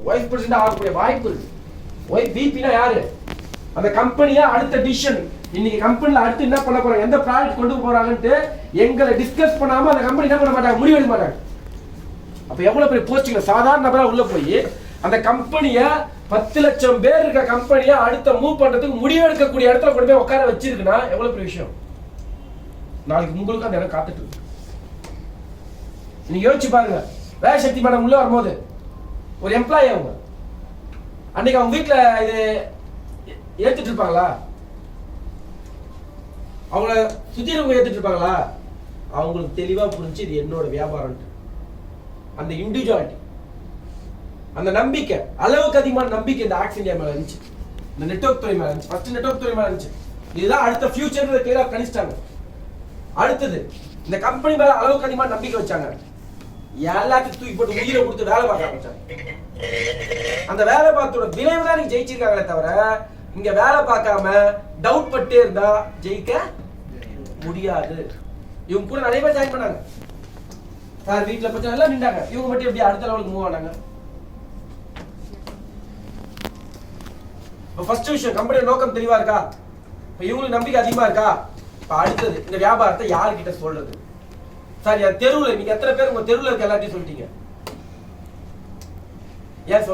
Vice president ஆகக்கூடிய வாய்ப்பு இருக்கு. விபினா யாரு? அந்த கம்பெனியா அடுத்த டிசிஷன், இன்னைக்கு கம்பெனில அடுத்து என்ன பண்ண போறாங்க, எந்த ப்ராடக்ட் கொண்டு போறாங்கன்ட்டு எங்களை டிஸ்கஸ் பண்ணாம அந்த கம்பெனி என்ன பண்ண மாட்டாங்க, முடிவெடுக்க மாட்டாங்க. அப்ப எவ்வளவு பெரிய போஸ்டிங்ல சாதாரண நபரா உள்ள போய் அந்த கம்பெனிய 10 லட்சம் பேர் இருக்க கம்பெனியை அடுத்த மூவ் பண்றதுக்கு முடிவெடுக்கக்கூடிய இடத்துல கொண்டு போய் உட்கார வச்சிருக்குன்னா எவ்வளவு பெரிய விஷயம். நாளைக்கு உங்களுக்கு அந்த இடம் காத்துட்டு இருக்கு. நீங்க யோசிச்சு பாருங்க, வேலை சக்தி மேடம் உள்ள வரும்போது ஒரு எம்ப்ளாயி அவங்க அன்னைக்கு அவங்க வீட்டுல இது ஏத்துட்டு இருப்பாங்களா? அவங்கள சுத்தி இருக்கவங்க ஏத்துட்டு இருப்பாங்களா? அவங்களுக்கு தெளிவா புரிஞ்சு இது என்னோட வியாபாரம். அந்த இண்டிவிஜுவாலிட்டி, அந்த நம்பிக்கை, அளவுக்கு அதிகமான நம்பிக்கை இந்த ஆக்ஸ் இந்தியா மேல இருந்துச்சு, இந்த நெட்வொர்க் துறை மேல இருந்துச்சு. ஃபர்ஸ்ட் நெட்வொர்க் துறை மேல இருந்துச்சு. இதுதான் அடுத்த ஃபியூச்சர் கிளியரா கணிச்சிட்டாங்க. அடுத்தது இந்த கம்பெனி மேல அளவுக்கு அதிகமான நம்பிக்கை வச்சாங்க. எல்லாத்தையும் தூக்கி போட்டு உயிரை கொடுத்து வேலை பார்க்க ஆரம்பிச்சாங்க. அந்த வேலை பார்த்தோட விளைவு தான் நீங்க ஜெயிச்சிருக்காங்களே தவிர இங்க வேலை பார்க்காம டவுட் பட்டே இருந்தா ஜெயிக்க முடியாது. இவங்க கூட நிறைய பேர் ஜாயின் பண்ணாங்க சார், வீட்டுல பிரச்சனை எல்லாம் நின்றாங்க. இவங்க மட்டும் எப்படி அடுத்த லெவலுக்கு மூவ் ஆனாங்க? ஃபர்ஸ்ட் விஷயம், கம்பெனியோட நோக்கம் தெளிவா இருக்கா? இப்ப இவங்களுக்கு நம்பிக்கை அதிகமா இருக்கா? இப்ப அடுத்தது இந்த வியாபாரத்தை யாருக்கிட்ட சொல்றது? சார் என் தெருவுல நீங்க எத்தனை பேர் உங்க தெருவுல இருக்க எல்லாத்தையும் சொல்லிட்டீங்க? ஏன்